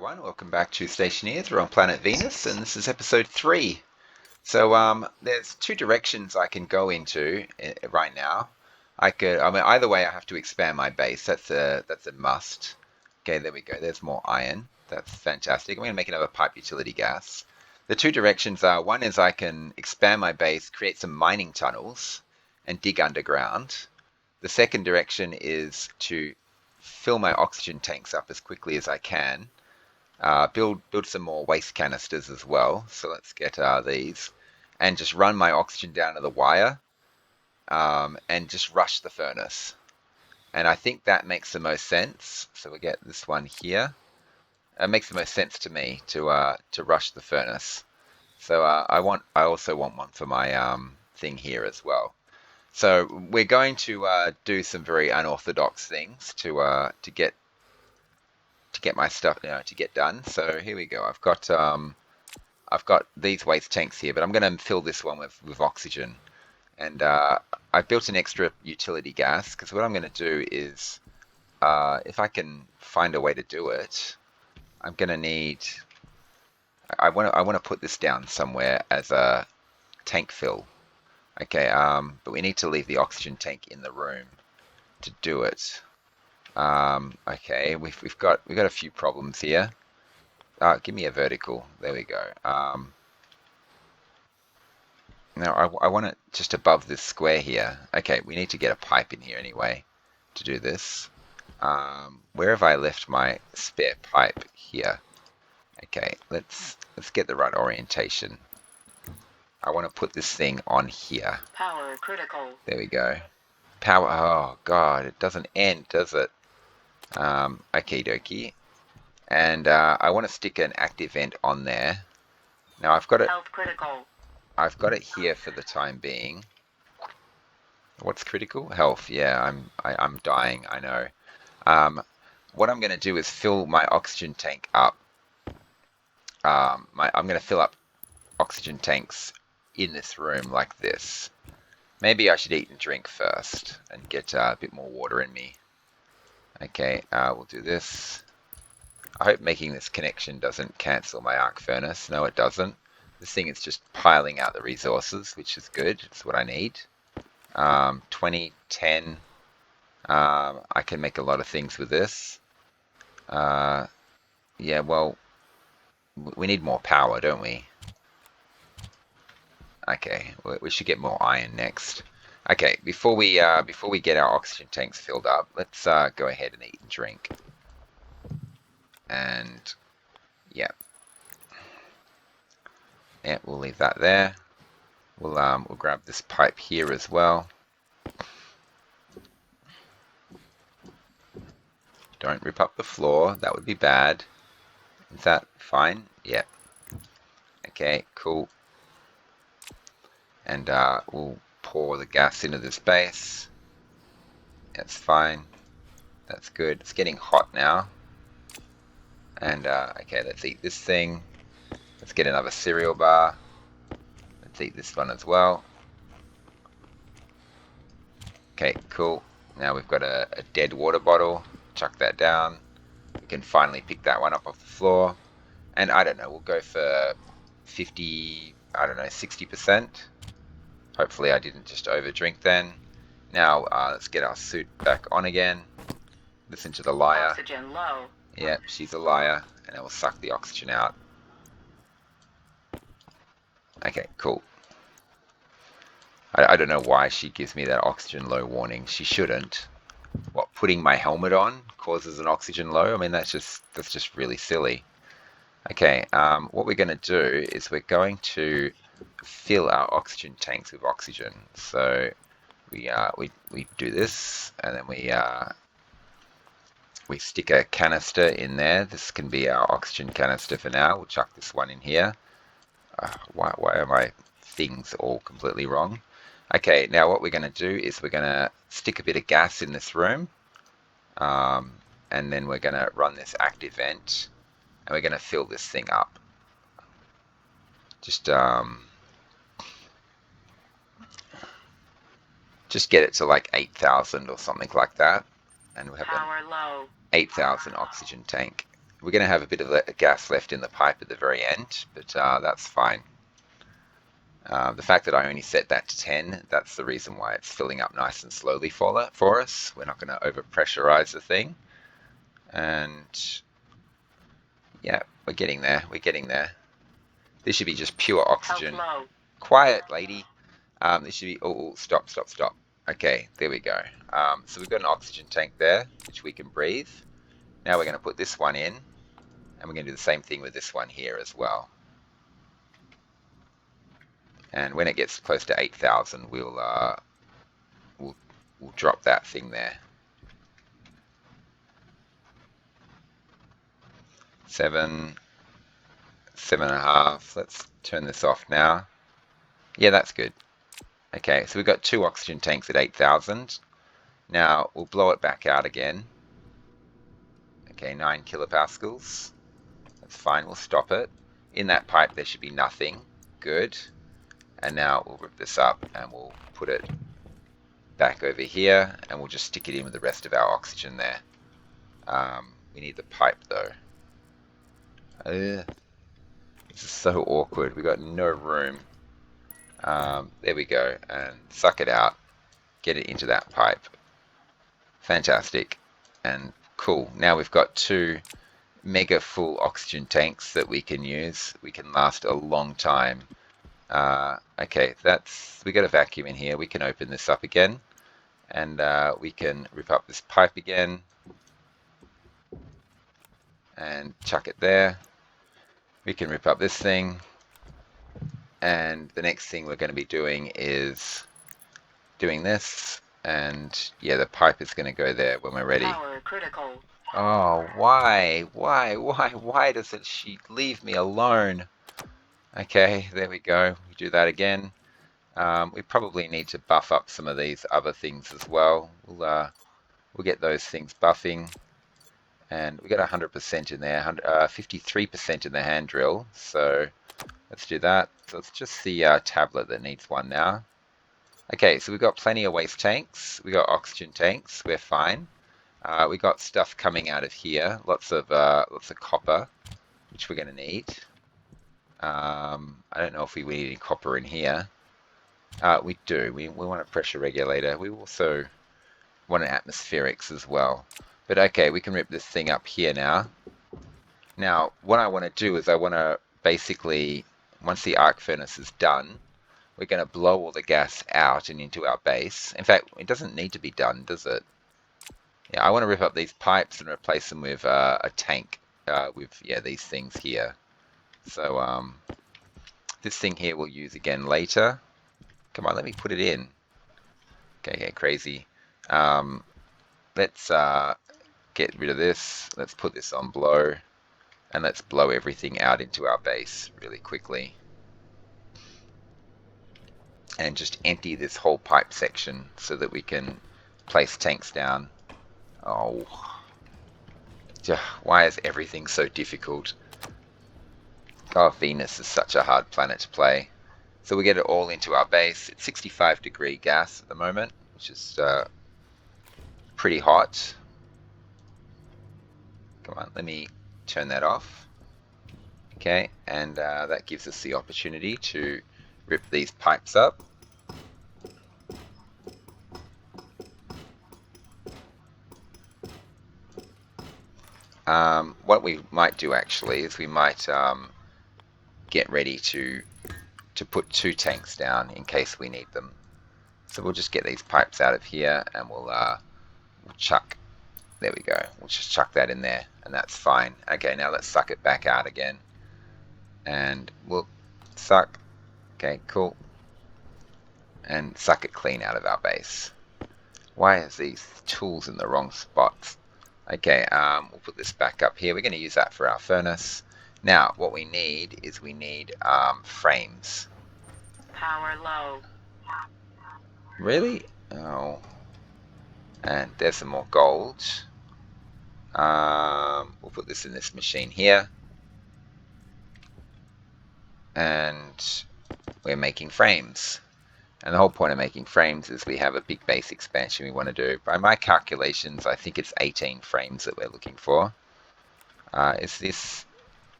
everyone. Welcome back to Stationeers. We're on planet Venus, and this is episode 3. So, there's two directions I can go into right now. Either way, I have to expand my base. That's a must. Okay, there we go. There's more iron. That's fantastic. I'm going to make another pipe utility gas. The two directions are, one is I can expand my base, create some mining tunnels, and dig underground. The second direction is to fill my oxygen tanks up as quickly as I can. Build some more waste canisters as well. So let's get these, and just run my oxygen down to the wire, and just rush the furnace. And I think that makes the most sense. So we get this one here. It makes the most sense to me to rush the furnace. So I also want one for my thing here as well. So we're going to do some very unorthodox things to get my stuff, to get done. So here we go. I've got these waste tanks here, but I'm going to fill this one with oxygen. And I built an extra utility gas because what I'm going to do is, if I can find a way to do it, I'm going to need. I want to put this down somewhere as a tank fill. Okay, but we need to leave the oxygen tank in the room to do it. Okay, we've got a few problems here. Give me a vertical. There we go. Now I want it just above this square here. Okay, we need to get a pipe in here anyway to do this. Where have I left my spare pipe? Here. Okay, let's get the right orientation. I want to put this thing on here. Power critical. There we go. Power. Oh God, it doesn't end, does it? Okie dokie. And I want to stick an active vent on there. Now I've got it. Health critical. I've got it here for the time being. What's critical? Health. Yeah, I'm dying. I know. What I'm going to do is fill my oxygen tank up. I'm going to fill up oxygen tanks in this room like this. Maybe I should eat and drink first and get a bit more water in me. Okay, we'll do this. I hope making this connection doesn't cancel my arc furnace. No, it doesn't. This thing is just piling out the resources, which is good. It's what I need. 20, 10. I can make a lot of things with this. Yeah, well, we need more power, don't we? Okay, we should get more iron next. Okay, before we get our oxygen tanks filled up, let's go ahead and eat and drink. And yeah, we'll leave that there. We'll grab this pipe here as well. Don't rip up the floor. That would be bad. Is that fine? Yeah. Okay, cool. And we'll pour the gas into this base. That's fine. That's good. It's getting hot now. And okay, let's eat this thing. Let's get another cereal bar. Let's eat this one as well. Okay, cool. Now we've got a dead water bottle. Chuck that down. We can finally pick that one up off the floor. And I don't know, we'll go for 50, I don't know, 60%. Hopefully I didn't just overdrink then. Now let's get our suit back on again. Listen to the liar. Oxygen low. Yep, she's a liar. And it will suck the oxygen out. Okay, cool. I don't know why she gives me that oxygen low warning. She shouldn't. What, putting my helmet on causes an oxygen low? I mean, that's just really silly. Okay, what we're going to do is we're going to fill our oxygen tanks with oxygen. So we do this, and then we stick a canister in there. This can be our oxygen canister for now. We'll chuck this one in here. Why are my things all completely wrong? Okay, now what we're going to do is we're going to stick a bit of gas in this room, and then we're going to run this active vent, and we're going to fill this thing up. Just get it to like 8,000 or something like that, and we'll have an 8,000 oxygen tank. We're going to have a bit of gas left in the pipe at the very end, but that's fine. The fact that I only set that to 10, that's the reason why it's filling up nice and slowly for us. We're not going to over pressurize the thing. And yeah, we're getting there. We're getting there. This should be just pure oxygen. Quiet, lady. This should be, oh, stop. Okay, there we go. So we've got an oxygen tank there, which we can breathe. Now we're going to put this one in, and we're going to do the same thing with this one here as well. And when it gets close to 8,000, we'll drop that thing there. 7, 7.5. Let's turn this off now. Yeah, that's good. Okay, so we've got 2 oxygen tanks at 8,000. Now we'll blow it back out again. Okay, 9 kilopascals. That's fine, we'll stop it. In that pipe there should be nothing. Good. And now we'll rip this up and we'll put it back over here and we'll just stick it in with the rest of our oxygen there. We need the pipe though. This is so awkward. We've got no room. There we go. And suck it out. Get it into that pipe. Fantastic. And cool. Now we've got 2 mega full oxygen tanks that we can use. We can last a long time. Okay, we got a vacuum in here. We can open this up again. And we can rip up this pipe again. And chuck it there. We can rip up this thing. And the next thing we're going to be doing is doing this. And yeah, the pipe is going to go there when we're ready. Power critical. Oh, why doesn't she leave me alone? Okay, there we go. We do that again. We probably need to buff up some of these other things as well. We'll get those things buffing. And we got 100% in there, 53% in the hand drill. So let's do that. So it's just the tablet that needs one now. Okay, so we've got plenty of waste tanks. We got oxygen tanks. We're fine. We got stuff coming out of here. Lots of copper, which we're going to need. I don't know if we need any copper in here. We do. We want a pressure regulator. We also want an atmospherics as well. But okay, we can rip this thing up here now. Now, what I want to do is I want to basically, once the arc furnace is done, we're going to blow all the gas out and into our base. In fact, it doesn't need to be done, does it? Yeah, I want to rip up these pipes and replace them with a tank with, yeah, these things here. So this thing here we'll use again later. Come on, let me put it in. Okay, crazy. Let's get rid of this. Let's put this on blow. And let's blow everything out into our base really quickly. And just empty this whole pipe section so that we can place tanks down. Oh, why is everything so difficult? Oh, Venus is such a hard planet to play. So we get it all into our base. It's 65-degree gas at the moment, which is pretty hot. Come on, let me turn that off. Okay, and that gives us the opportunity to rip these pipes up. What we might do actually is we might get ready to put 2 tanks down in case we need them. So we'll just get these pipes out of here and we'll chuck. There we go. We'll just chuck that in there and that's fine. Okay, now let's suck it back out again. And we'll suck. Okay, cool. And suck it clean out of our base. Why is these tools in the wrong spots? Okay, we'll put this back up here. We're going to use that for our furnace. Now, what we need is frames. Power low. Really? Oh. And there's some more gold. We'll put this in this machine here. And we're making frames. And the whole point of making frames is we have a big base expansion we want to do. By my calculations, I think it's 18 frames that we're looking for. Is this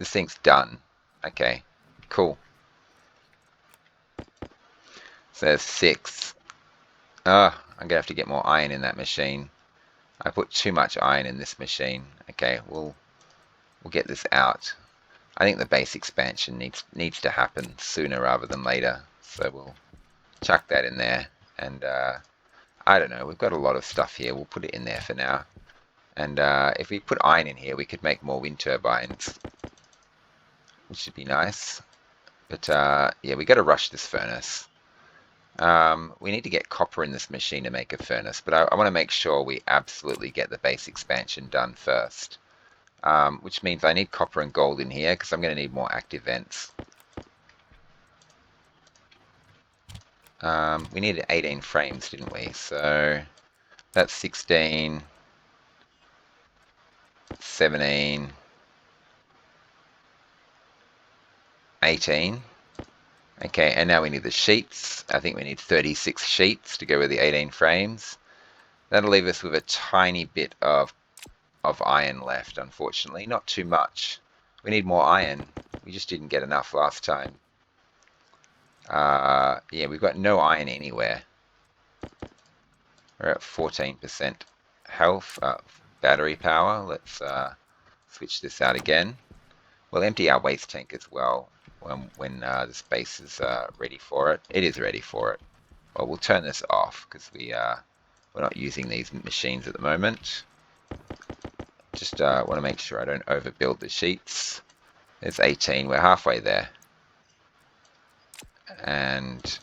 thing's done? Okay, cool. So there's 6. I'm gonna have to get more iron in that machine. I put too much iron in this machine. Okay, we'll get this out. I think the base expansion needs to happen sooner rather than later. So we'll chuck that in there. And I don't know, we've got a lot of stuff here. We'll put it in there for now. And if we put iron in here, we could make more wind turbines, which would be nice. But yeah, we got to rush this furnace. We need to get copper in this machine to make a furnace, but I want to make sure we absolutely get the base expansion done first. Which means I need copper and gold in here because I'm going to need more active vents. We needed 18 frames, didn't we? So that's 16, 17, 18. Okay, and now we need the sheets. I think we need 36 sheets to go with the 18 frames. That'll leave us with a tiny bit of iron left, unfortunately. Not too much. We need more iron. We just didn't get enough last time. Yeah, we've got no iron anywhere. We're at 14% health, battery power. Let's switch this out again. We'll empty our waste tank as well when the space is ready for it. It is ready for it. Well, we'll turn this off because we're not using these machines at the moment. Just want to make sure I don't overbuild the sheets. There's 18. We're halfway there. And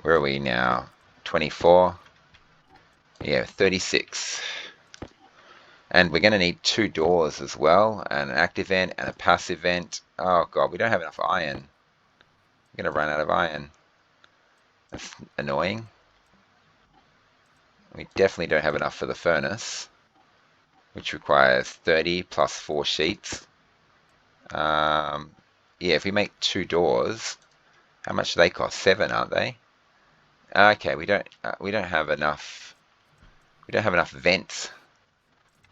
where are we now? 24. Yeah, 36. And we're going to need 2 doors as well, and an active vent and a passive vent. Oh god, we don't have enough iron. We're going to run out of iron. That's annoying. We definitely don't have enough for the furnace, which requires 30 plus 4 sheets. Yeah, if we make 2 doors, how much do they cost? 7, aren't they? Okay, we don't have enough. We don't have enough vents.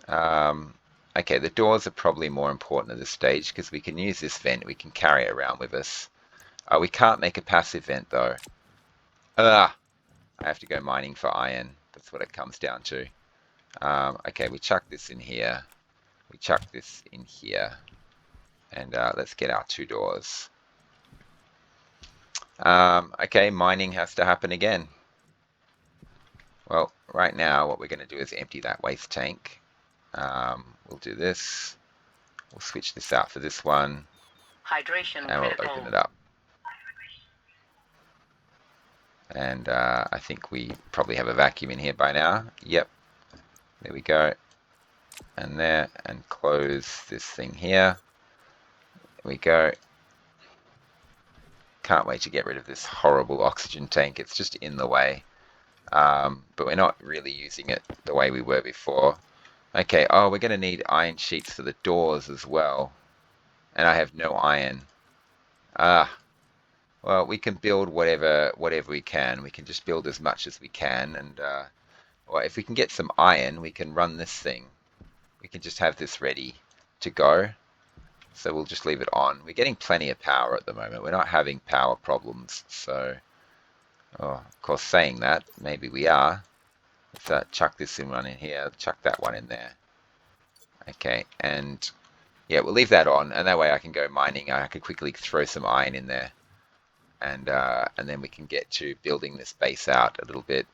Okay, the doors are probably more important at this stage because we can use this vent. We can carry it around with us. We can't make a passive vent though. I have to go mining for iron. That's what it comes down to. Okay, we chuck this in here. We chuck this in here. And let's get our 2 doors. Okay, mining has to happen again. Well, right now what we're going to do is empty that waste tank. We'll do this. We'll switch this out for this one. Hydration And we'll critical. open it up. And I think we probably have a vacuum in here by now. Yep. There we go. And there. And close this thing here. There we go. Can't wait to get rid of this horrible oxygen tank. It's just in the way. But we're not really using it the way we were before. Okay, oh, we're going to need iron sheets for the doors as well. And I have no iron. Well, we can build whatever we can. We can just build as much as we can. And well, if we can get some iron, we can run this thing. We can just have this ready to go. So we'll just leave it on. We're getting plenty of power at the moment. We're not having power problems. So, oh, of course, saying that, maybe we are. Let's chuck this in one in here. Chuck that one in there. Okay, and yeah, we'll leave that on, and that way I can go mining. I can quickly throw some iron in there, and then we can get to building this base out a little bit.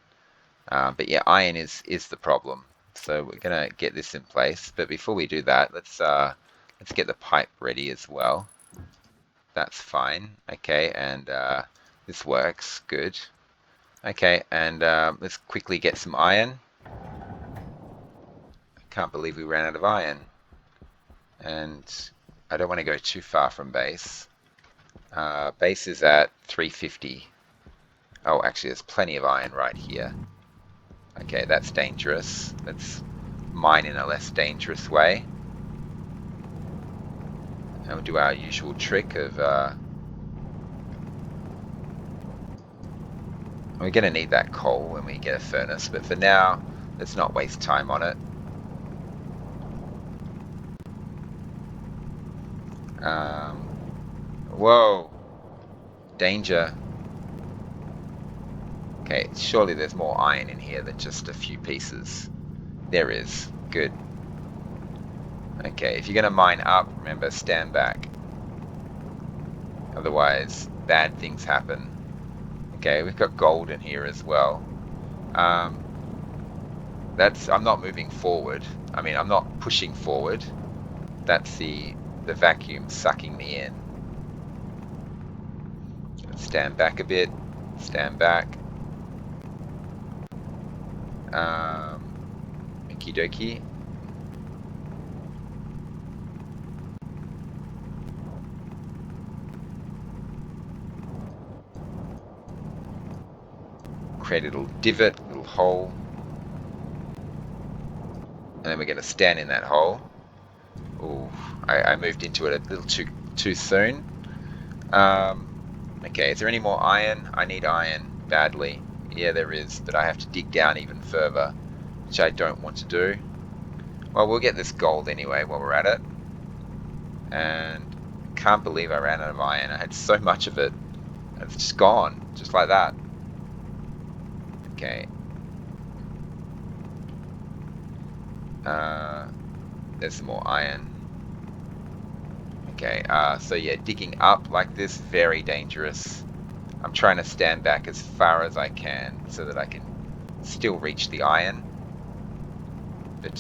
But yeah, iron is the problem. So we're gonna get this in place. But before we do that, let's get the pipe ready as well. That's fine. Okay, and this works good. Okay, and let's quickly get some iron. I can't believe we ran out of iron. And I don't want to go too far from base. Base is at 350. Oh, actually, there's plenty of iron right here. Okay, that's dangerous. Let's mine in a less dangerous way. And we'll do our usual trick of... we're going to need that coal when we get a furnace, but for now, let's not waste time on it. Whoa, danger. Okay, surely there's more iron in here than just a few pieces. There is. Good. Okay, if you're going to mine up, remember, stand back. Otherwise, bad things happen. Okay, we've got gold in here as well. Um, I'm not moving forward. I mean, I'm not pushing forward. That's the vacuum sucking me in. Let's stand back a bit. Stand back. Okie dokie. Create a little divot, little hole. And then we're going to stand in that hole. Ooh, I moved into it a little too soon. Okay, is there any more iron? I need iron badly. Yeah, there is, but I have to dig down even further, which I don't want to do. Well, we'll get this gold anyway while we're at it. And can't believe I ran out of iron. I had so much of it. It's just gone, just like that. Okay. There's some more iron. Okay, so yeah, digging up like this, very dangerous. I'm trying to stand back as far as I can so that I can still reach the iron. But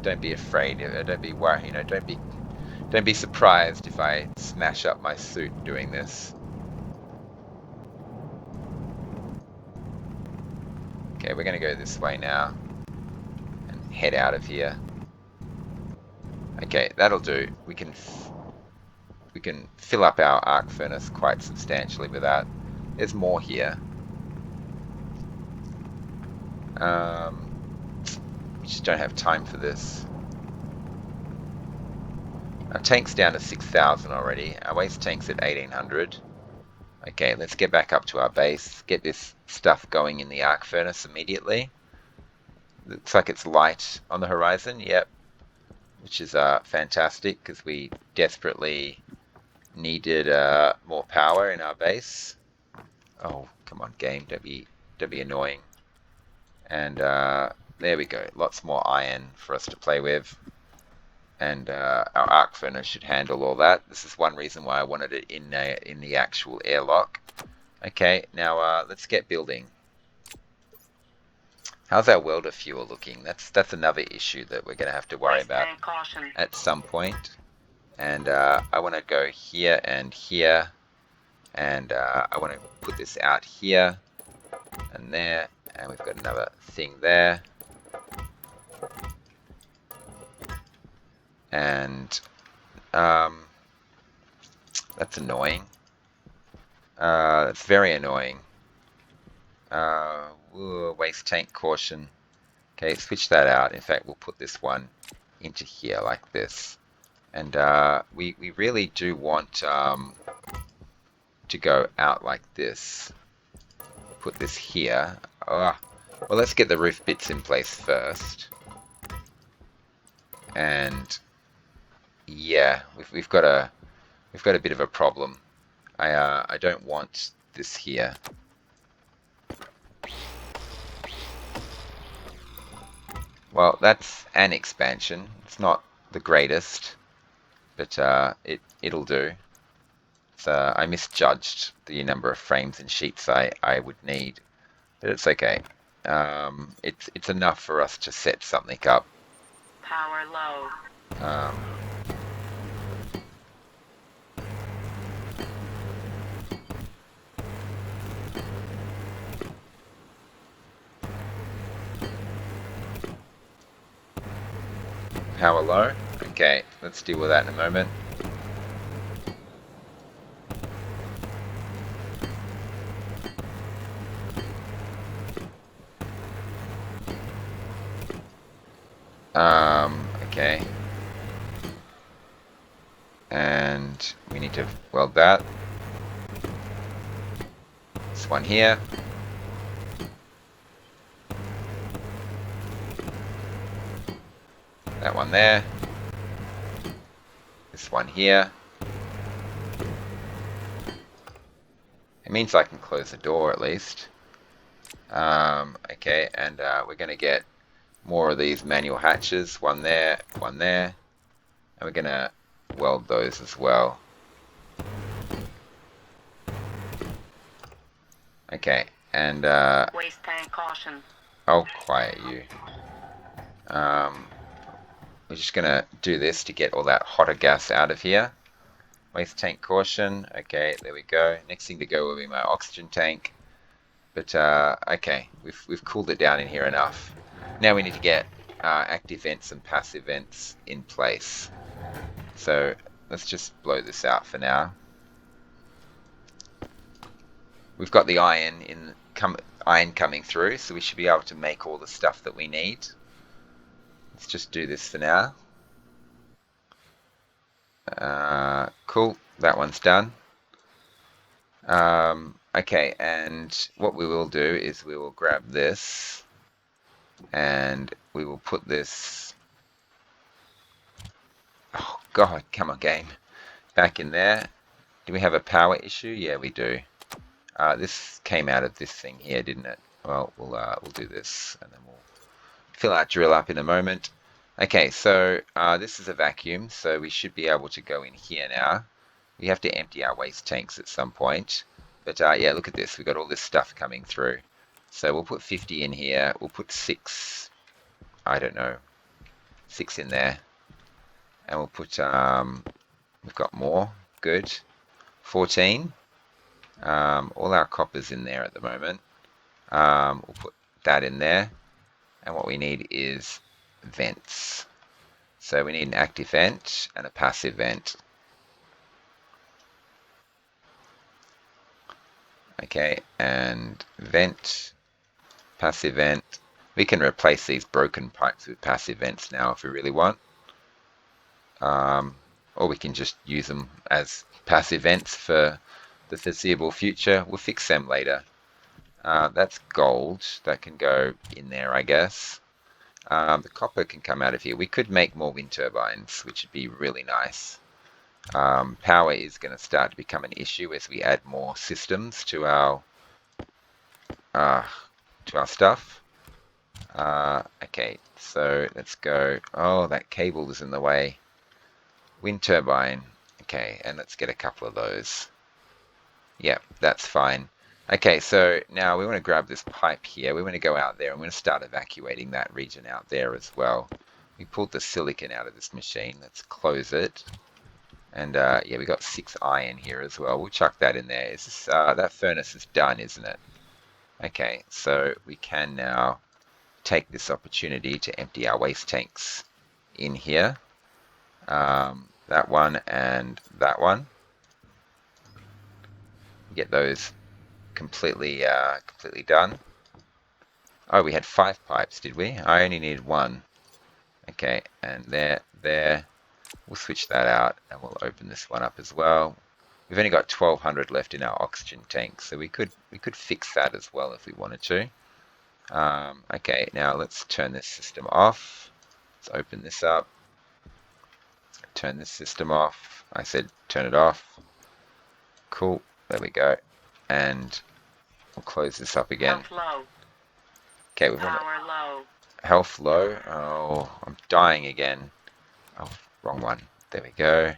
don't be afraid. Don't be worried. You know, don't be surprised if I smash up my suit doing this. Okay, we're gonna go this way now and head out of here. Okay, that'll do. We can fill up our arc furnace quite substantially with that. There's more here. We just don't have time for this. Our tank's down to 6,000 already. Our waste tank's at 1,800. Okay, let's get back up to our base. Get this stuff going in the arc furnace immediately. Looks like it's light on the horizon. Yep, which is fantastic because we desperately needed more power in our base. Oh, come on, game! Don't be annoying. And there we go. Lots more iron for us to play with. And our arc furnace should handle all that. This is one reason why I wanted it in the actual airlock. Okay, now let's get building. How's our welder fuel looking? That's another issue that we're going to have to worry about at some point. And I want to go here and here, and I want to put this out here and there, and we've got another thing there. And that's annoying. That's very annoying. Waste tank caution. Okay, switch that out. In fact, we'll put this one into here like this. And we really do want to go out like this. Put this here. Well, let's get the roof bits in place first. And yeah, we've got a bit of a problem. I don't want this here. Well, that's an expansion. It's not the greatest, but it'll do. I misjudged the number of frames and sheets I would need, but it's okay. It's enough for us to set something up. Power low. Power low. Okay, let's deal with that in a moment. Okay. And we need to weld that. This one here. That one there. This one here. It means I can close the door at least. Okay, and we're going to get more of these manual hatches. One there, one there. And we're going to weld those as well. Okay, and Waste tank caution. I'll quiet you. Um, we're just going to do this to get all that hotter gas out of here. Waste tank caution. Okay, there we go. Next thing to go will be my oxygen tank. But okay, we've cooled it down in here enough. Now we need to get active vents and passive vents in place. So let's just blow this out for now. We've got the iron coming through, so we should be able to make all the stuff that we need. Let's just do this for now. Cool, that one's done. Okay, and what we will do is we will grab this and we will put this, oh god, come on game, back in there. Do we have a power issue? Yeah, we do. This came out of this thing here, didn't it? Well, we'll do this and then we'll fill our drill up in a moment. Okay, so this is a vacuum, so we should be able to go in here now. We have to empty our waste tanks at some point. But yeah, look at this. We've got all this stuff coming through. So we'll put 50 in here. We'll put 6, I don't know, 6 in there. And we'll put, we've got more. Good. 14. All our copper's in there at the moment. We'll put that in there. And what we need is vents. So we need an active vent and a passive vent. Okay, and vent, passive vent. We can replace these broken pipes with passive vents now if we really want. Or we can just use them as passive vents for the foreseeable future. We'll fix them later. That's gold. That can go in there, I guess. The copper can come out of here. We could make more wind turbines, which would be really nice. Power is going to start to become an issue as we add more systems to our stuff. Okay, so let's go. Oh, that cable is in the way. Wind turbine. Okay, and let's get a couple of those. Yep, that's fine. Okay, so now we want to grab this pipe here. We want to go out there and we're going to start evacuating that region out there as well. We pulled the silicon out of this machine. Let's close it. And yeah, we got 6 iron here as well. We'll chuck that in there. Is this, that furnace is done, isn't it? Okay, so we can now take this opportunity to empty our waste tanks in here. That one and that one. Get those completely done. Oh, we had 5 pipes, did we? I only needed 1. Okay, and there. We'll switch that out and we'll open this one up as well. We've only got 1200 left in our oxygen tank, so we could fix that as well if we wanted to. Okay, now let's turn this system off. Let's open this up. Turn this system off. I said turn it off. Cool, there we go. And we'll close this up again. Health low. Okay, we've Power low. health low. Oh, I'm dying again. Oh, wrong one. There we go.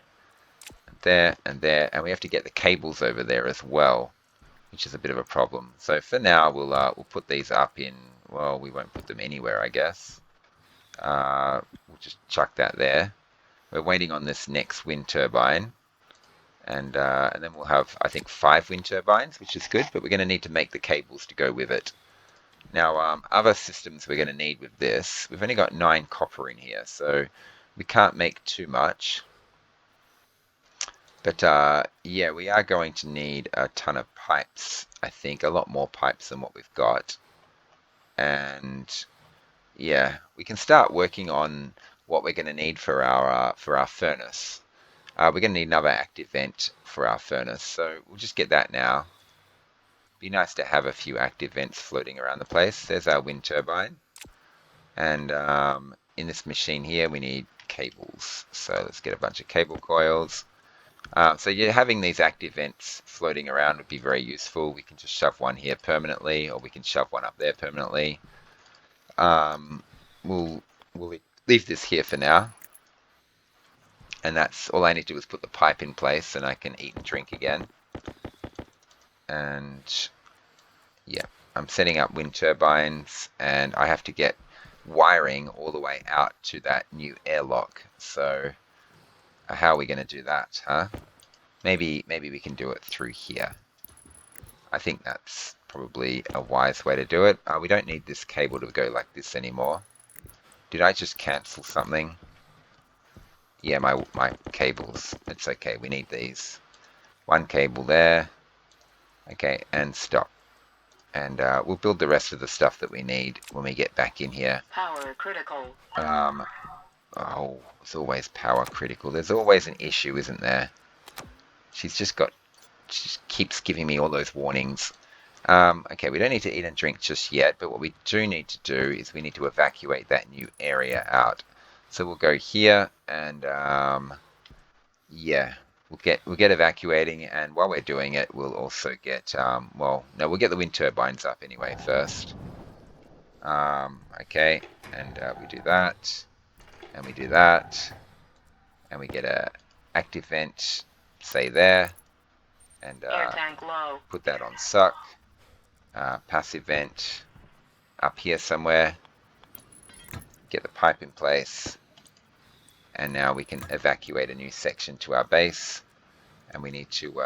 There and there, and we have to get the cables over there as well, which is a bit of a problem. So for now, we'll put these up in. Well, we won't put them anywhere, I guess. We'll just chuck that there. We're waiting on this next wind turbine, and then we'll have, I think, 5 wind turbines, which is good. But we're going to need to make the cables to go with it. Now, other systems we're going to need with this. We've only got 9 copper in here, so we can't make too much. But yeah, we are going to need a ton of pipes, I think, a lot more pipes than what we've got. And yeah, we can start working on what we're going to need for our furnace. We're going to need another active vent for our furnace, so we'll just get that now. Be nice to have a few active vents floating around the place. There's our wind turbine. And in this machine here, we need cables. So let's get a bunch of cable coils. So yeah, having these active vents floating around would be very useful. We can just shove one here permanently, or we can shove one up there permanently. Um, we'll leave this here for now, and that's all I need to do is put the pipe in place, and I can eat and drink again. And yeah, I'm setting up wind turbines, and I have to get wiring all the way out to that new airlock. So how are we going to do that, huh? Maybe we can do it through here. I think that's probably a wise way to do it. We don't need this cable to go like this anymore. Did I just cancel something? Yeah, my cables. It's okay, we need these. One cable there. Okay, and stop. And we'll build the rest of the stuff that we need when we get back in here. Power critical. Oh, it's always power critical. There's always an issue, isn't there? She just keeps giving me all those warnings. Okay, we don't need to eat and drink just yet, but what we do need to do is we need to evacuate that new area out. So we'll go here, and yeah, we'll get evacuating, and while we're doing it, we'll also get well, no, we'll get the wind turbines up anyway first. Okay, and we do that, and we do that, and we get a active vent, say there, and Air tank low. put that on suck. Passive vent up here somewhere. Get the pipe in place, and now we can evacuate a new section to our base. And we need to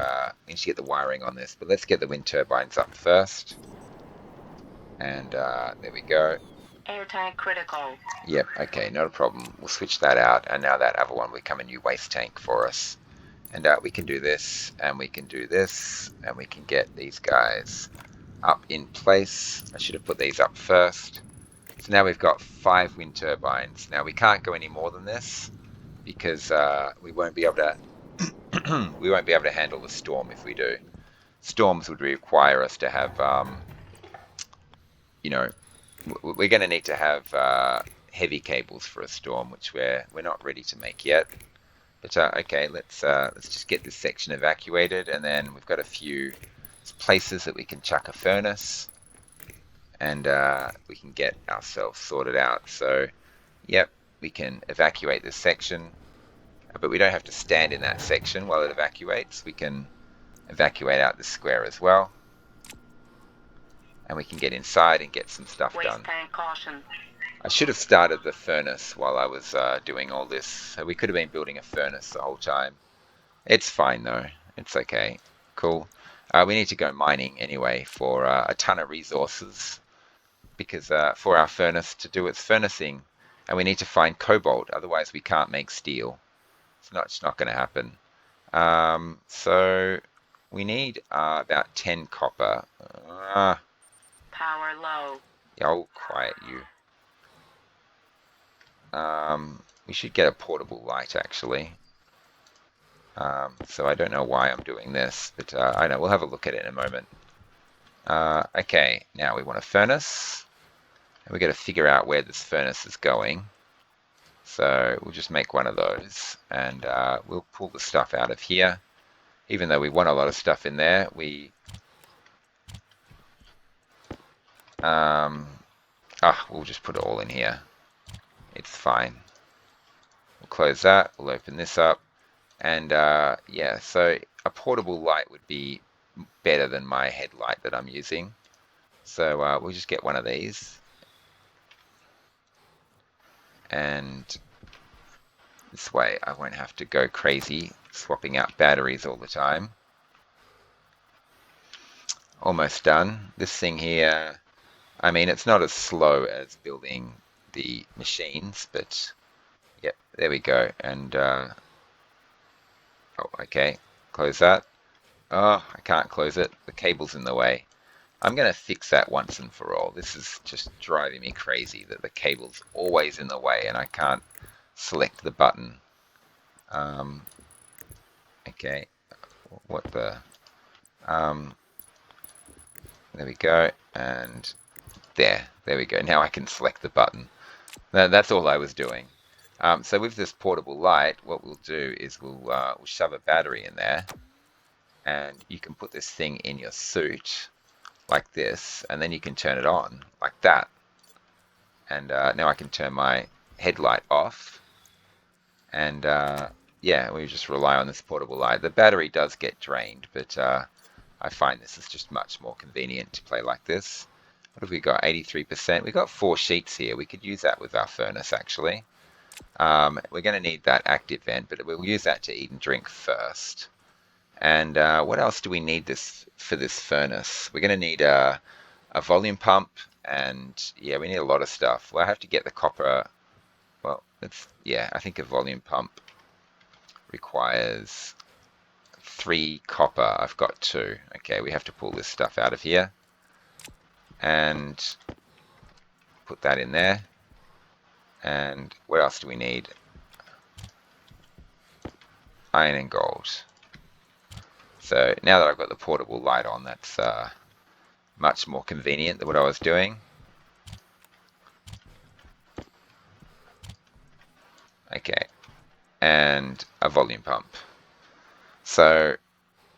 get the wiring on this, but let's get the wind turbines up first. And there we go. Air tank critical. Yep, okay, not a problem. We'll switch that out, and now that other one will become a new waste tank for us. And we can do this, and we can do this, and we can get these guys up in place. I should have put these up first. So now we've got 5 wind turbines. Now we can't go any more than this because we won't be able to we won't be able to handle the storm if we do. Storms would require us to have you know, we're going to need to have heavy cables for a storm, which we're not ready to make yet. But okay, let's just get this section evacuated, and then we've got a few places that we can chuck a furnace, and we can get ourselves sorted out. So, yep, we can evacuate this section, but we don't have to stand in that section while it evacuates. We can evacuate out the square as well, and we can get inside and get some stuff Waste done. tank caution. I should have started the furnace while I was doing all this. So we could have been building a furnace the whole time. It's fine though. It's okay. Cool. We need to go mining anyway for a ton of resources because for our furnace to do its furnacing, and we need to find cobalt. Otherwise, we can't make steel. It's not going to happen. So we need about 10 copper. Power low. Oh, quiet you. We should get a portable light actually. So I don't know why I'm doing this, but I know we'll have a look at it in a moment. Okay, now we want a furnace, and we got to figure out where this furnace is going. So we'll just make one of those, and we'll pull the stuff out of here. Even though we want a lot of stuff in there, we'll just put it all in here. It's fine. We'll close that. We'll open this up. And yeah, so a portable light would be better than my headlight that I'm using. So we'll just get one of these. And this way I won't have to go crazy swapping out batteries all the time. Almost done. This thing here, I mean, it's not as slow as building the machines, but yep, there we go. And oh, okay, close that. Oh, I can't close it. The cable's in the way. I'm going to fix that once and for all. This is just driving me crazy that the cable's always in the way and I can't select the button. Okay, what the... there we go, and there we go. Now I can select the button. That's all I was doing. So with this portable light, what we'll do is we'll shove a battery in there, and you can put this thing in your suit like this, and then you can turn it on like that. And now I can turn my headlight off, and yeah, we just rely on this portable light. The battery does get drained, but I find this is just much more convenient to play like this. What have we got? 83%. We've got 4 sheets here. We could use that with our furnace, actually. We're going to need that active vent, but we'll use that to eat and drink first. And what else do we need this for this furnace? We're going to need a volume pump, and yeah, we need a lot of stuff. Well, I have to get the copper. Well, yeah, I think a volume pump requires 3 copper. I've got 2. Okay, we have to pull this stuff out of here and put that in there. And what else do we need? Iron and gold. So now that I've got the portable light on, that's much more convenient than what I was doing. Okay, and a volume pump. So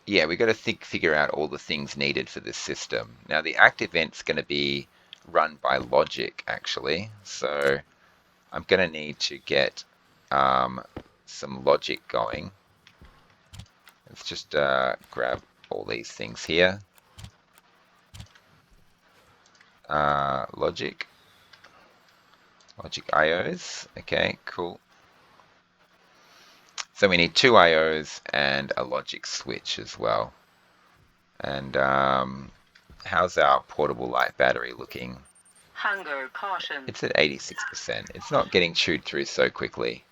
yeah, we've got to figure out all the things needed for this system. Now the active vent's going to be run by logic, actually. So I'm going to need to get some logic going. Let's just grab all these things here. Logic IOs. Okay, cool. So we need 2 IOs and a logic switch as well. And how's our portable light battery looking? Hunger caution. It's at 86%. It's not getting chewed through so quickly.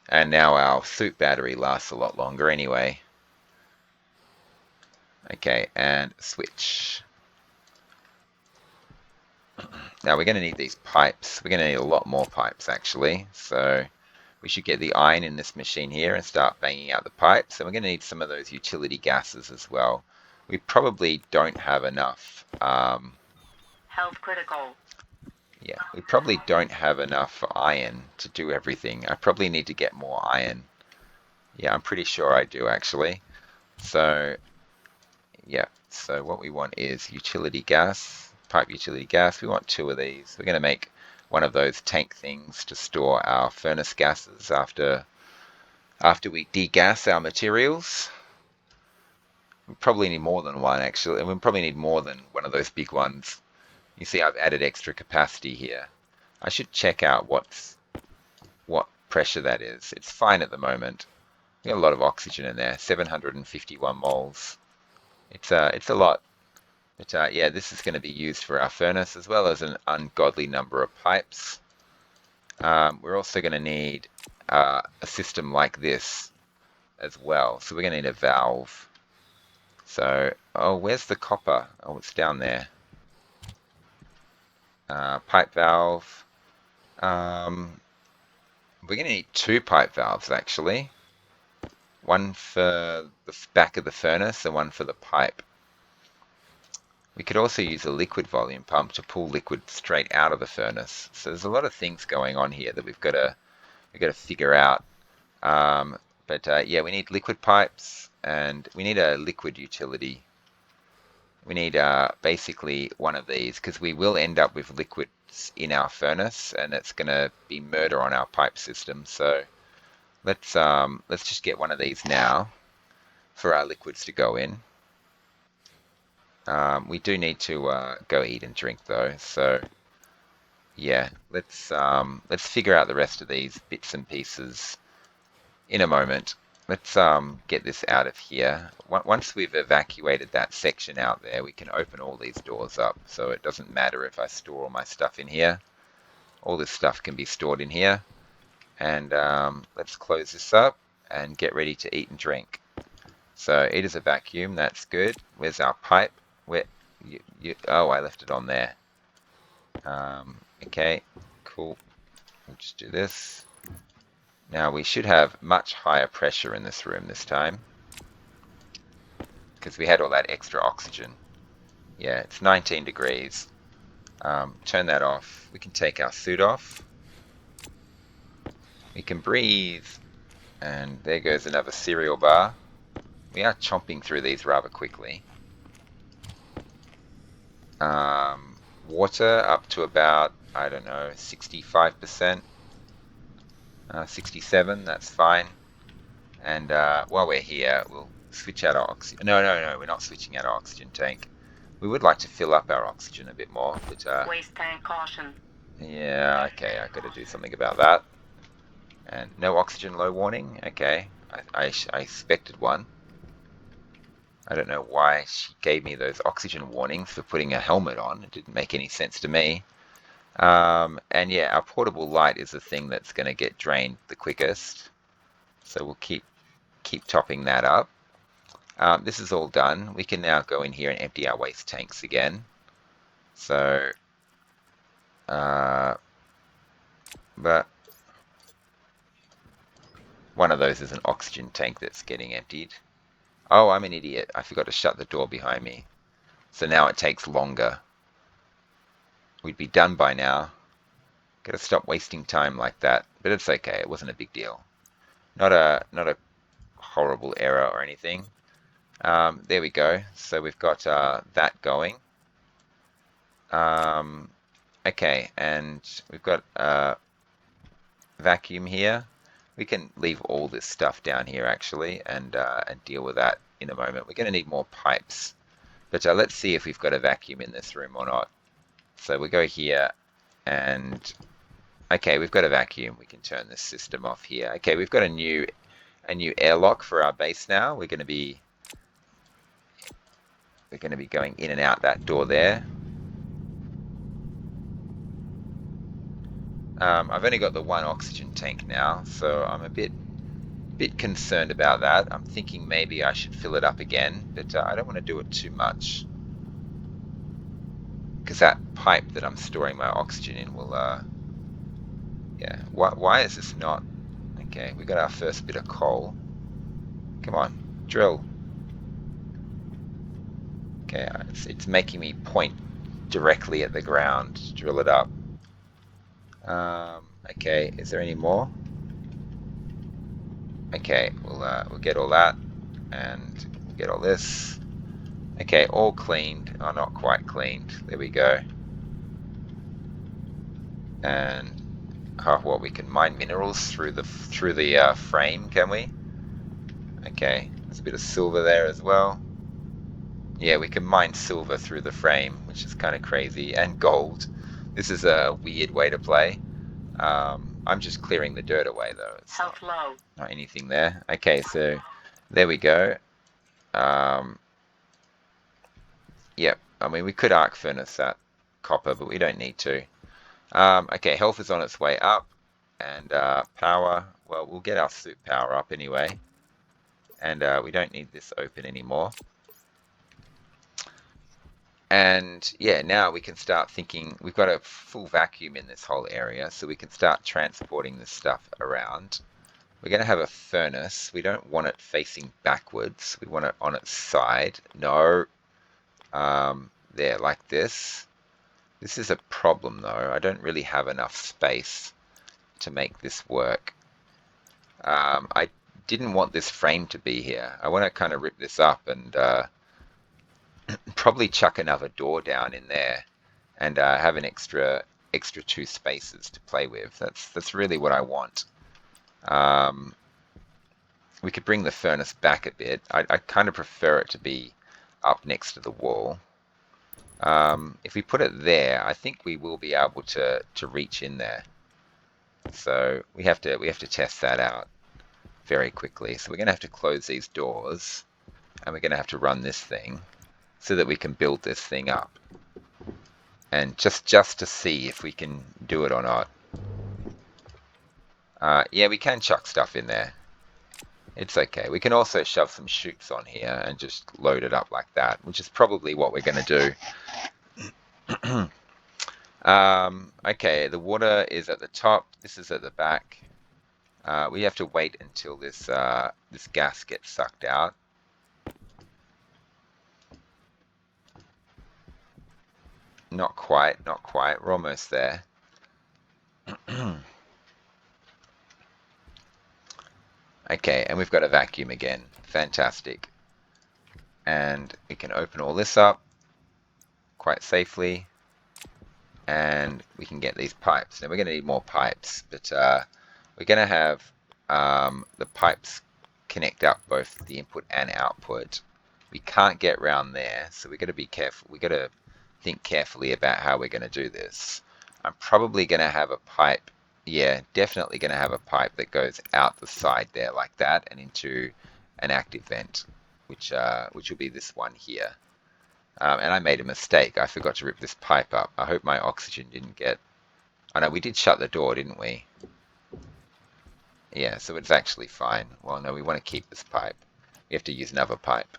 And now our suit battery lasts a lot longer anyway. Okay, and switch. Now we're going to need these pipes. We're going to need a lot more pipes actually. So we should get the iron in this machine here and start banging out the pipes. And we're going to need some of those utility gases as well. We probably don't have enough. Health critical. Yeah, we probably don't have enough iron to do everything. I probably need to get more iron. Yeah, I'm pretty sure I do actually. So yeah, so what we want is utility gas, pipe utility gas. We want 2 of these. We're going to make one of those tank things to store our furnace gases after we degas our materials. We probably need more than one actually, and we probably need more than one of those big ones. You see I've added extra capacity here. I should check out what pressure that is. It's fine at the moment. We got a lot of oxygen in there, 751 moles. It's a lot. But yeah, this is going to be used for our furnace as well as an ungodly number of pipes. We're also going to need a system like this as well. So we're going to need a valve. So, oh, where's the copper? Oh, it's down there. Pipe valve. We're going to need 2 pipe valves actually. One for the back of the furnace and one for the pipe. We could also use a liquid volume pump to pull liquid straight out of the furnace. So there's a lot of things going on here that we've got to figure out. But yeah, we need liquid pipes and we need a liquid utility. We need basically one of these because we will end up with liquids in our furnace and it's going to be murder on our pipe system. So let's just get one of these now for our liquids to go in. We do need to go eat and drink though, so yeah, let's figure out the rest of these bits and pieces in a moment. Let's get this out of here. Once we've evacuated that section out there, we can open all these doors up, so it doesn't matter if I store all my stuff in here. All this stuff can be stored in here. And let's close this up and get ready to eat and drink. So it is a vacuum, that's good. Where's our pipe? Where oh, I left it on there. Okay, cool. We'll just do this. Now we should have much higher pressure in this room this time because we had all that extra oxygen. Yeah, it's 19 degrees. Turn that off. We can take our suit off. We can breathe. And there goes another cereal bar. We are chomping through these rather quickly. Water up to about, I don't know, 65%, 67, that's fine. And while we're here, we'll switch out our oxygen. No, we're not switching out our oxygen tank. We would like to fill up our oxygen a bit more, but Waste tank caution. yeah, okay, I've got to do something about that. And no oxygen low warning. Okay, I expected one. I don't know why she gave me those oxygen warnings for putting a helmet on. It didn't make any sense to me. And yeah, our portable light is the thing that's going to get drained the quickest. So we'll keep topping that up. This is all done. We can now go in here and empty our waste tanks again. So, but one of those is an oxygen tank that's getting emptied. Oh, I'm an idiot. I forgot to shut the door behind me. So now it takes longer. We'd be done by now. Gotta stop wasting time like that. But it's okay. It wasn't a big deal. Not a horrible error or anything. There we go. So we've got that going. Okay, and we've got vacuum here. We can leave all this stuff down here actually and deal with that in a moment. We're going to need more pipes. But let's see if we've got a vacuum in this room or not. So we go here and okay, we've got a vacuum. We can turn this system off here. Okay, we've got a new airlock for our base now. We're going to be going in and out that door there. I've only got the one oxygen tank now, so I'm a bit concerned about that. I'm thinking maybe I should fill it up again, but I don't want to do it too much because that pipe that I'm storing my oxygen in will, yeah. Why is this not? Okay, we got our first bit of coal. Come on, drill. Okay, it's making me point directly at the ground. Drill it up. Okay, is there any more? Okay, we'll get all that, and we'll get all this. Okay, all cleaned. Oh, not quite cleaned. There we go. And well, we can mine minerals through the frame, can we? Okay, there's a bit of silver there as well. Yeah, we can mine silver through the frame, which is kind of crazy, and gold. This is a weird way to play. I'm just clearing the dirt away though. It's Health low. not anything there. Okay, so there we go. Yep, I mean we could arc furnace that copper, but we don't need to. Okay, health is on its way up, and power, well, we'll get our suit power up anyway, and we don't need this open anymore. And yeah, now we can start thinking, we've got a full vacuum in this whole area, so we can start transporting this stuff around. We're going to have a furnace. We don't want it facing backwards. We want it on its side. No. There, like this. This is a problem though. I don't really have enough space to make this work. I didn't want this frame to be here. I want to kind of rip this up and probably chuck another door down in there and have an extra two spaces to play with. That's really what I want. We could bring the furnace back a bit. I kind of prefer it to be up next to the wall. If we put it there, I think we will be able to reach in there. So we have to test that out very quickly. So we're going to have to close these doors, and we're going to have to run this thing so that we can build this thing up. And just to see if we can do it or not. Yeah, we can chuck stuff in there. It's okay. We can also shove some chutes on here and just load it up like that, which is probably what we're going to do. Okay, the water is at the top. This is at the back. We have to wait until this this gas gets sucked out. Not quite, not quite. We're almost there. Okay, and we've got a vacuum again. Fantastic. And we can open all this up quite safely. And we can get these pipes. Now we're going to need more pipes, but we're going to have the pipes connect up both the input and output. We can't get round there, so we've got to be careful. We've got to think carefully about how we're going to do this. I'm probably going to have a pipe, yeah, definitely going to have a pipe that goes out the side there like that and into an active vent, which will be this one here. And I made a mistake. I forgot to rip this pipe up. I hope my oxygen didn't get... Oh no, we did shut the door, didn't we? Yeah, so it's actually fine. Well, no, we want to keep this pipe. We have to use another pipe.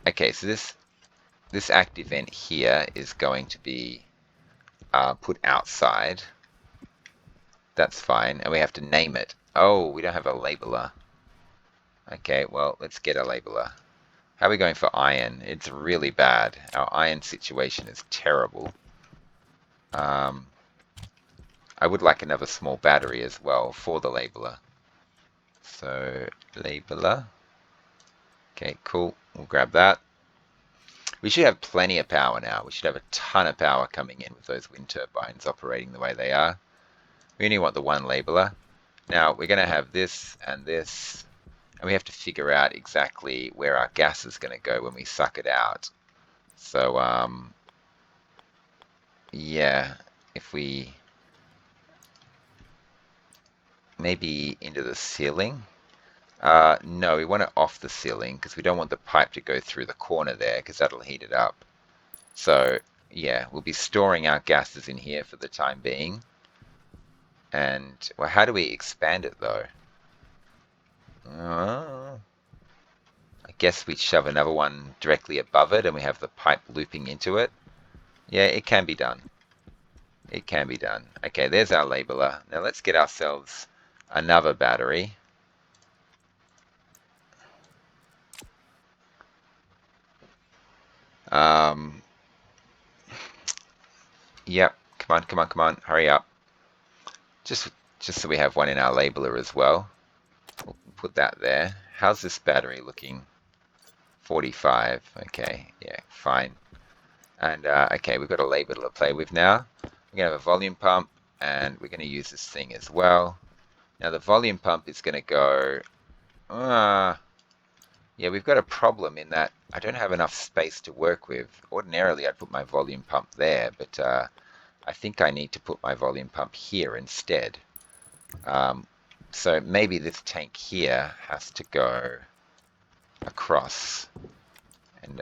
Okay, so this active vent here is going to be put outside. That's fine. And we have to name it. Oh, we don't have a labeler. Okay, well, let's get a labeler. How are we going for iron? It's really bad. Our iron situation is terrible. I would like another small battery as well for the labeler. So, labeler. Okay, cool. We'll grab that. We should have plenty of power now. We should have a ton of power coming in with those wind turbines operating the way they are. We only want the one labeler. Now, we're going to have this, and we have to figure out exactly where our gas is going to go when we suck it out. So, yeah, if we maybe into the ceiling. No, we want it off the ceiling because we don't want the pipe to go through the corner there because that'll heat it up. So, yeah, we'll be storing our gases in here for the time being. And, well, how do we expand it though? I guess we shove another one directly above it and we have the pipe looping into it. Yeah, it can be done. It can be done. Okay, there's our labeler. Now let's get ourselves another battery. Yep, come on, come on, come on, hurry up. Just so we have one in our labeler as well. We'll put that there. How's this battery looking? 45. Okay, yeah, fine. And okay, we've got a labeler to play with now. We're going to have a volume pump, and we're going to use this thing as well. Now the volume pump is going to go... yeah, we've got a problem in that I don't have enough space to work with. Ordinarily, I'd put my volume pump there, but I think I need to put my volume pump here instead. So maybe this tank here has to go across. And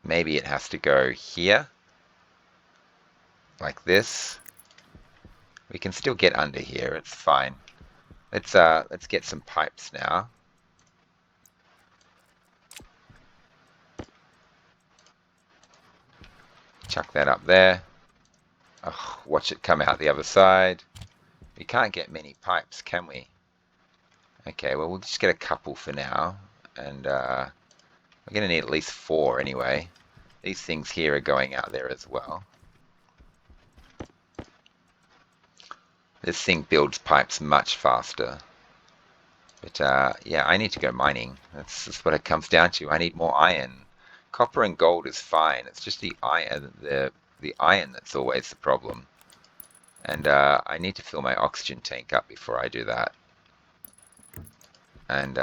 maybe it has to go here, like this. We can still get under here, it's fine. Let's get some pipes now. Chuck that up there. Oh, watch it come out the other side. We can't get many pipes, can we? Okay, well, we'll just get a couple for now. And we're going to need at least 4 anyway. These things here are going out there as well. This thing builds pipes much faster. But yeah, I need to go mining. That's what it comes down to. I need more iron. Copper and gold is fine. It's just the iron, the iron that's always the problem. And I need to fill my oxygen tank up before I do that. And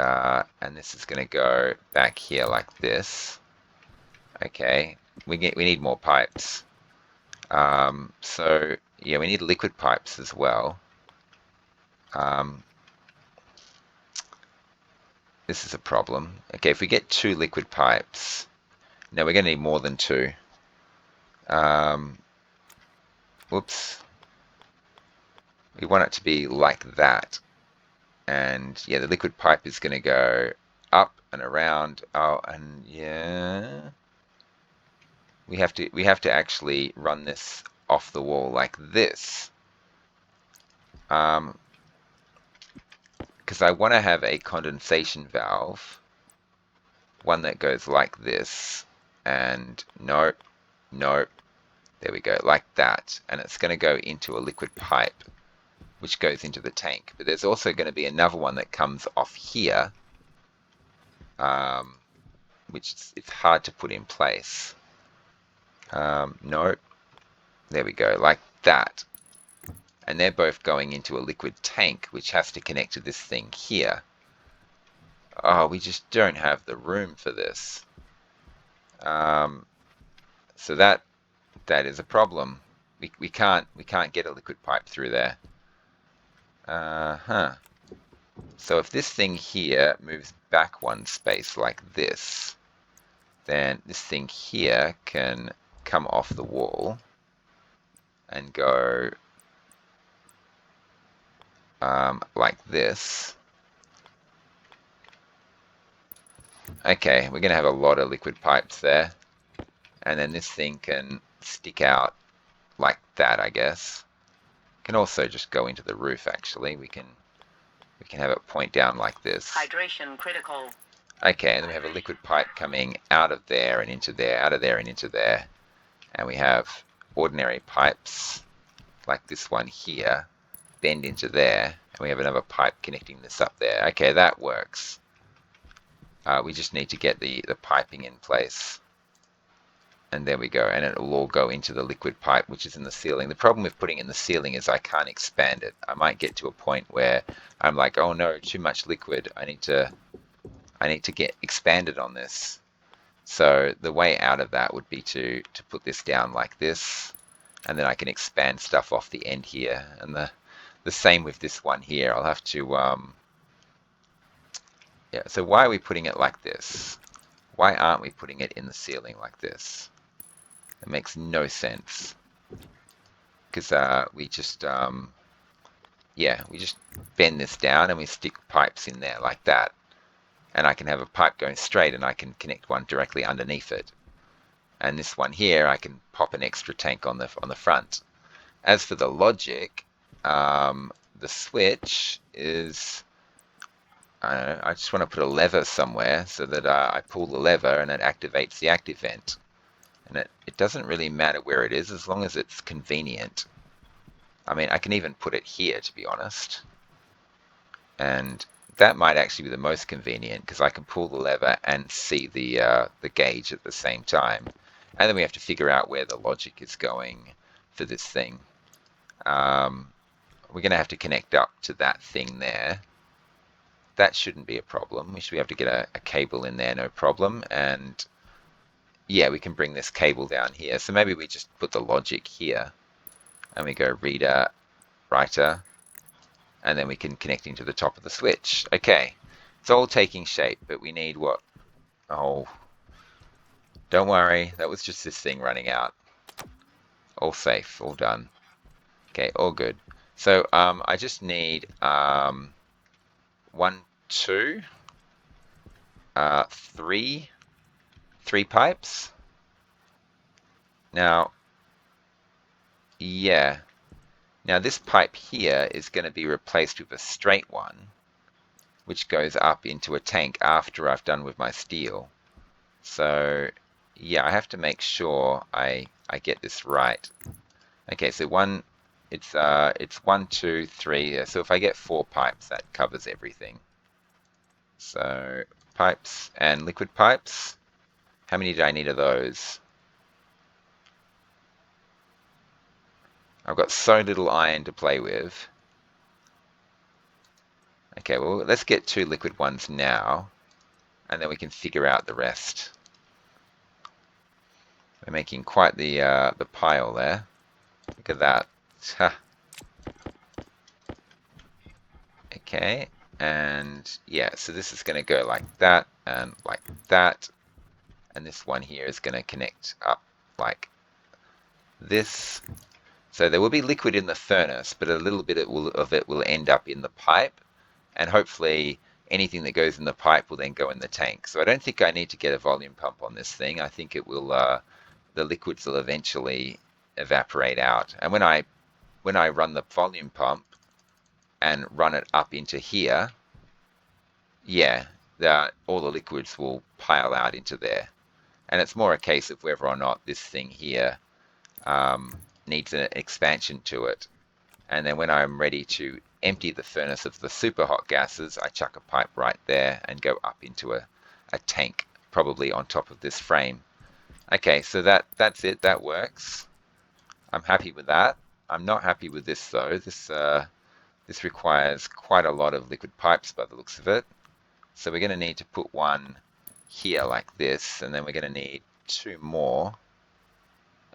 this is going to go back here like this. Okay, we need more pipes. So yeah, we need liquid pipes as well. This is a problem. Okay, if we get 2 liquid pipes, now we're going to need more than 2. Whoops. We want it to be like that. And yeah, the liquid pipe is going to go up and around. Oh, and yeah, we have to actually run this off the wall like this. Because I want to have a condensation valve, one that goes like this, and nope, nope, there we go, like that, and it's going to go into a liquid pipe. which goes into the tank. But there's also going to be another one that comes off here, which it's hard to put in place. No, there we go, like that. And they're both going into a liquid tank, which has to connect to this thing here. Oh, we just don't have the room for this. So that is a problem. We can't get a liquid pipe through there. So if this thing here moves back one space like this, then this thing here can come off the wall and go like this. Okay, we're going to have a lot of liquid pipes there. And then this thing can stick out like that, I guess. Can also just go into the roof, actually. We can have it point down like this. Hydration critical. Okay, and then we have a liquid pipe coming out of there and into there, out of there and into there. And we have ordinary pipes, like this one here, bend into there. And we have another pipe connecting this up there. Okay, that works. We just need to get the piping in place. And there we go, and it will all go into the liquid pipe, which is in the ceiling. The problem with putting it in the ceiling is I can't expand it. I might get to a point where I'm like, oh no, too much liquid. I need to get expanded on this. So the way out of that would be to put this down like this, and then I can expand stuff off the end here. And the same with this one here. I'll have to yeah. So why are we putting it like this? Why aren't we putting it in the ceiling like this? It makes no sense, because we just bend this down and we stick pipes in there like that, and I can have a pipe going straight and I can connect one directly underneath it, and this one here I can pop an extra tank on the front. As for the logic, the switch is, I don't know, I just want to put a lever somewhere so that I pull the lever and it activates the active vent. And it doesn't really matter where it is as long as it's convenient. I mean, I can even put it here, to be honest. And that might actually be the most convenient, because I can pull the lever and see the gauge at the same time. And then we have to figure out where the logic is going for this thing. We're going to have to connect up to that thing there. That shouldn't be a problem. We should be able to get a cable in there, no problem. And yeah, we can bring this cable down here. So maybe we just put the logic here, and we go reader, writer, and then we can connect into the top of the switch. Okay, it's all taking shape, but we need what? Oh, don't worry, that was just this thing running out. All safe, all done. Okay, all good. So I just need 1, 2, 3 pipes. Now, yeah. Now this pipe here is going to be replaced with a straight one, which goes up into a tank after I've done with my steel. So yeah, I have to make sure I get this right. Okay, so it's 1, 2, 3. Yeah, so if I get 4 pipes, that covers everything. So pipes and liquid pipes. How many do I need of those? I've got so little iron to play with. Okay, well, let's get 2 liquid ones now, and then we can figure out the rest. We're making quite the pile there. Look at that. Okay, and yeah, so this is going to go like that and like that, and this one here is going to connect up like this. So there will be liquid in the furnace, but a little bit of it will end up in the pipe, and hopefully anything that goes in the pipe will then go in the tank. So I don't think I need to get a volume pump on this thing. I think it will, the liquids will eventually evaporate out. And when I run the volume pump and run it up into here, yeah, all the liquids will pile out into there. And it's more a case of whether or not this thing here needs an expansion to it. And then when I'm ready to empty the furnace of the super hot gases, I chuck a pipe right there and go up into a tank, probably on top of this frame. Okay, so that's it. That works. I'm happy with that. I'm not happy with this though. This requires quite a lot of liquid pipes by the looks of it. So we're going to need to put one here like this, and then we're going to need two more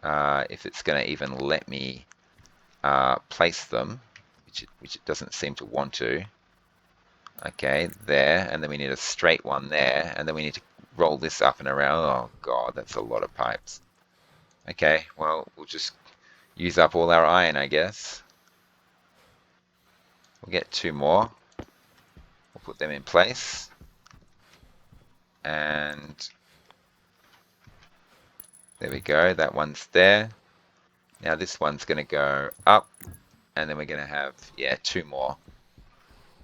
if it's going to even let me place them, which it doesn't seem to want to. Okay, there, and then we need a straight one there, and then we need to roll this up and around. Oh God, that's a lot of pipes. Okay, well, we'll just use up all our iron, I guess. We'll get two more. We'll put them in place. And there we go, that one's there. Now this one's going to go up, and then we're going to have, yeah, two more.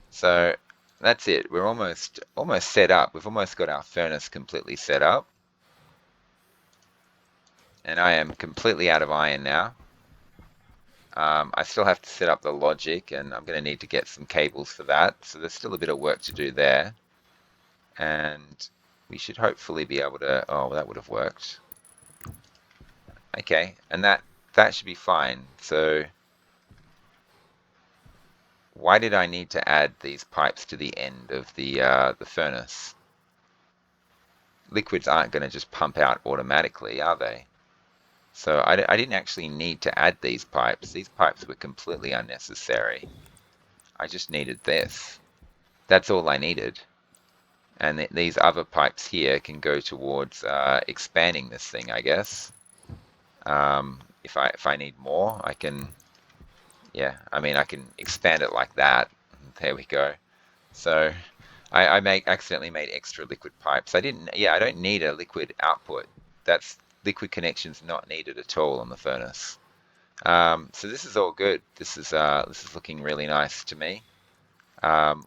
So that's it. We're almost set up. We've almost got our furnace completely set up. And I am completely out of iron now. I still have to set up the logic, and I'm going to need to get some cables for that. So there's still a bit of work to do there. And we should hopefully be able to, oh, that would have worked. Okay, and that should be fine. So why did I need to add these pipes to the end of the furnace? Liquids aren't going to just pump out automatically, are they? So I didn't actually need to add these pipes. These pipes were completely unnecessary. I just needed this. That's all I needed. And these other pipes here can go towards expanding this thing, I guess. If I need more, I can, yeah, I mean, I can expand it like that. There we go. So I accidentally made extra liquid pipes. I didn't, yeah, I don't need a liquid output. That's liquid connections not needed at all on the furnace. So this is all good. This is looking really nice to me.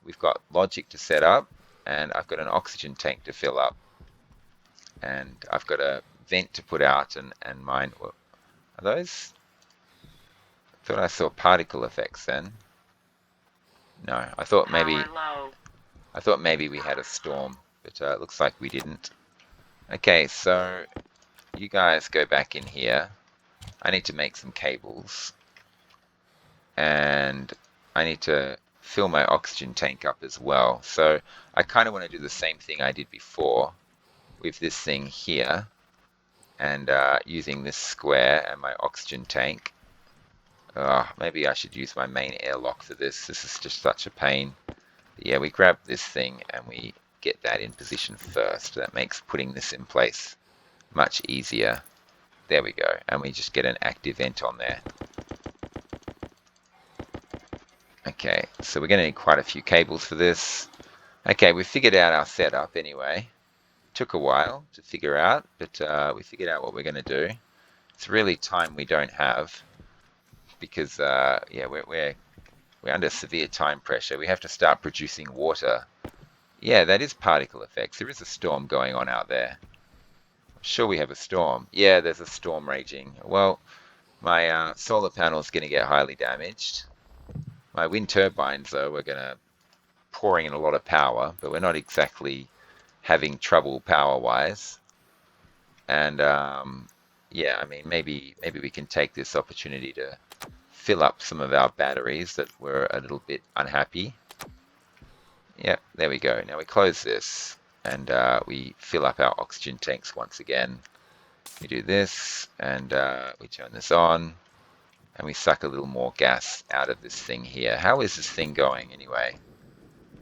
We've got logic to set up, and I've got an oxygen tank to fill up, and I've got a vent to put out, and mine. Well, are those? I thought I saw particle effects then. No, I thought maybe we had a storm, but it looks like we didn't. Okay, so you guys go back in here. I need to make some cables, and I need to fill my oxygen tank up as well. So I kind of want to do the same thing I did before with this thing here, and using this square and my oxygen tank. Maybe I should use my main airlock for this. This is just such a pain. But yeah, we grab this thing and we get that in position first. That makes putting this in place much easier. There we go. And we just get an active vent on there. Okay, so we're going to need quite a few cables for this. Okay, we figured out our setup anyway. Took a while to figure out, but we figured out what we're going to do. It's really time we don't have because yeah, we're under severe time pressure. We have to start producing water. Yeah, that is particle effects. There is a storm going on out there. I'm sure we have a storm. Yeah, there's a storm raging. Well, my solar panel is going to get highly damaged. My wind turbines, though, we're going to pouring in a lot of power, but we're not exactly having trouble power-wise. And yeah, I mean, maybe we can take this opportunity to fill up some of our batteries that were a little bit unhappy. Yep, there we go. Now we close this and we fill up our oxygen tanks once again. We do this and we turn this on and we suck a little more gas out of this thing here. How is this thing going anyway?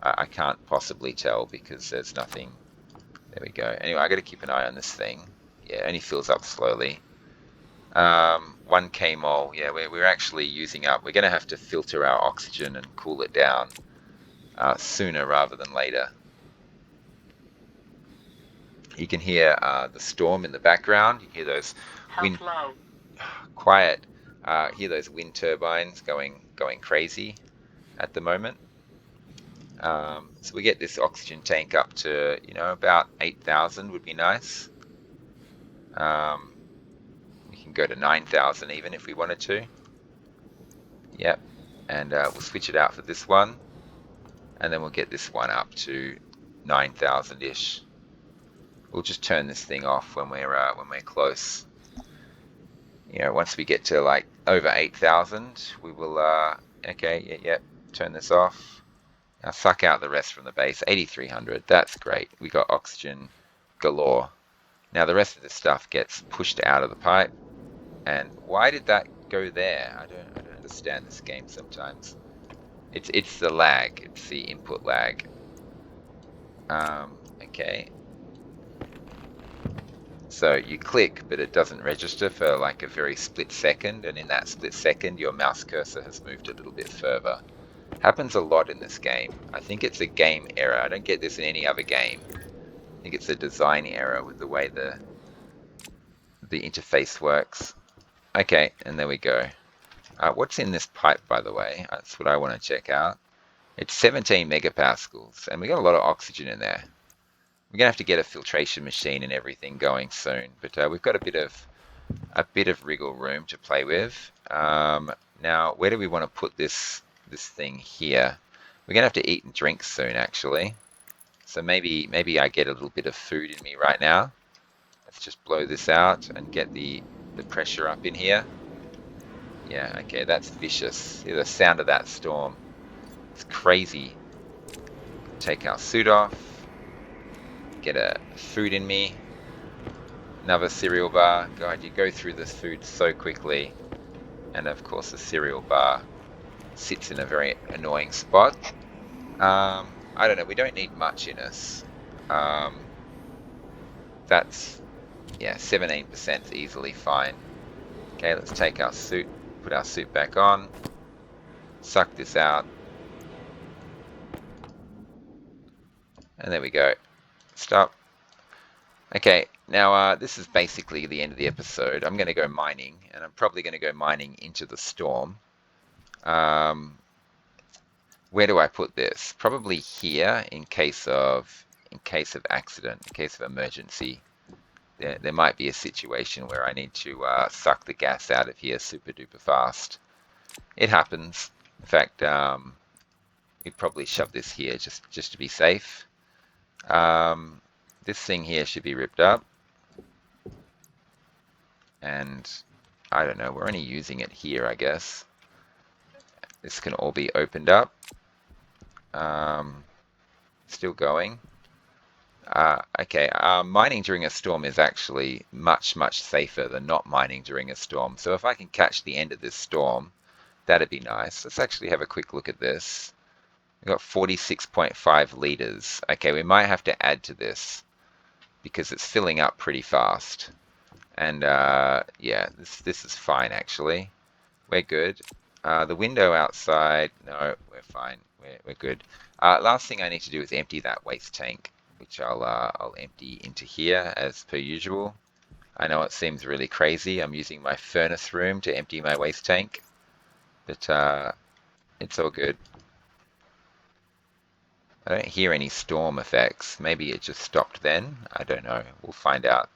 I can't possibly tell because there's nothing. There we go. Anyway, I got to keep an eye on this thing. Yeah, it only fills up slowly. 1 mol. Yeah, we're actually using up. We're going to have to filter our oxygen and cool it down sooner rather than later. You can hear the storm in the background. You hear those wind. Quiet. Hear those wind turbines going crazy at the moment. So we get this oxygen tank up to, you know, about 8,000 would be nice. We can go to 9,000 even if we wanted to. Yep. and we'll switch it out for this one, and then we'll get this one up to 9,000-ish. We'll just turn this thing off when we're close. Once we get to like over 8,000, we will okay, yeah, turn this off. Now suck out the rest from the base. 8,300, that's great. We got oxygen galore. Now the rest of the stuff gets pushed out of the pipe. And why did that go there? I don't understand this game sometimes. It's the lag. It's the input lag. Okay. So you click, but it doesn't register for like a very split second, and in that split second, your mouse cursor has moved a little bit further. Happens a lot in this game. I think it's a game error. I don't get this in any other game. I think it's a design error with the way the interface works. Okay, and there we go. What's in this pipe, by the way? That's what I want to check out. It's 17 megapascals, and we got a lot of oxygen in there. We're gonna have to get a filtration machine and everything going soon, but we've got a bit of wriggle room to play with. Now, where do we want to put this thing here? We're gonna have to eat and drink soon, actually. So maybe I get a little bit of food in me right now. Let's just blow this out and get the pressure up in here. Yeah, okay, that's vicious. Hear the sound of that storm. It's crazy. Take our suit off. Get a food in me. Another cereal bar. God, you go through this food so quickly. And of course the cereal bar sits in a very annoying spot. I don't know, we don't need much in us. That's, yeah, 17% is easily fine. Okay, let's take our suit, put our suit back on, suck this out. And there we go. Stop. Okay, now this is basically the end of the episode. I'm going to go mining, and I'm probably going to go mining into the storm. Where do I put this? Probably here in case of accident, in case of emergency. There might be a situation where I need to suck the gas out of here super duper fast. It happens. In fact, we'd probably shove this here just to be safe. This thing here should be ripped up. And I don't know, we're only using it here, I guess. This can all be opened up. Still going. Okay, mining during a storm is actually much safer than not mining during a storm. So if I can catch the end of this storm, that'd be nice. Let's actually have a quick look at this. We've got 46.5 liters. Okay, we might have to add to this because it's filling up pretty fast. And yeah, this is fine actually. We're good. The window outside, no, we're fine. We're good. Last thing I need to do is empty that waste tank, which I'll empty into here as per usual. I know it seems really crazy. I'm using my furnace room to empty my waste tank, but it's all good. I don't hear any storm effects. Maybe it just stopped then. I don't know. We'll find out.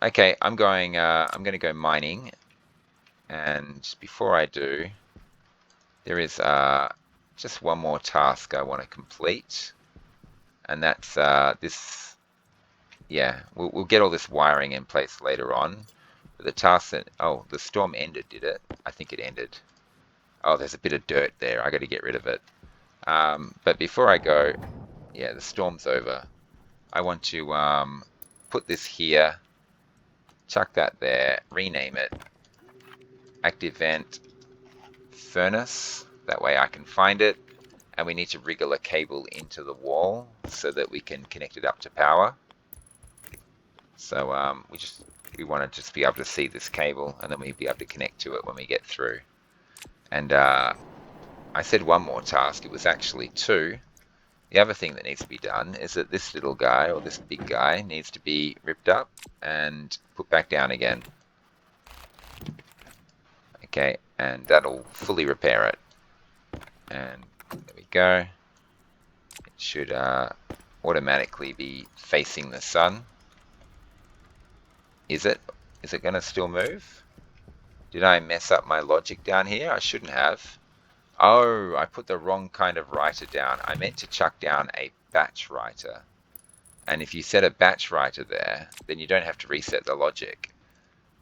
Okay, I'm going to go mining, and before I do, there is just one more task I want to complete, and that's this. Yeah, we'll get all this wiring in place later on. But the task that, oh, the storm ended, did it? I think it ended. Oh, there's a bit of dirt there. I got to get rid of it. But before I go, yeah, the storm's over. I want to put this here, chuck that there, rename it, active vent furnace. That way I can find it. And we need to wriggle a cable into the wall so that we can connect it up to power. So we want to just be able to see this cable, and then we'll be able to connect to it when we get through. And I said one more task. It was actually two. The other thing that needs to be done is that this little guy, or this big guy, needs to be ripped up and put back down again. Okay, and that'll fully repair it. And there we go. It should automatically be facing the sun. Is it? Is it going to still move? Did I mess up my logic down here? I shouldn't have. Oh, I put the wrong kind of writer down. I meant to chuck down a batch writer. And if you set a batch writer there, then you don't have to reset the logic.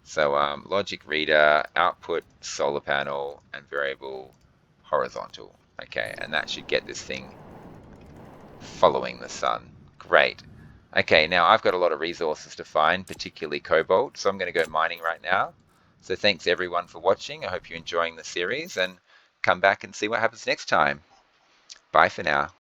So logic reader, output solar panel, and variable horizontal. Okay, and that should get this thing following the sun. Great. Okay, now I've got a lot of resources to find, particularly cobalt, so I'm going to go mining right now. So thanks everyone for watching. I hope you're enjoying the series and come back and see what happens next time. Bye for now.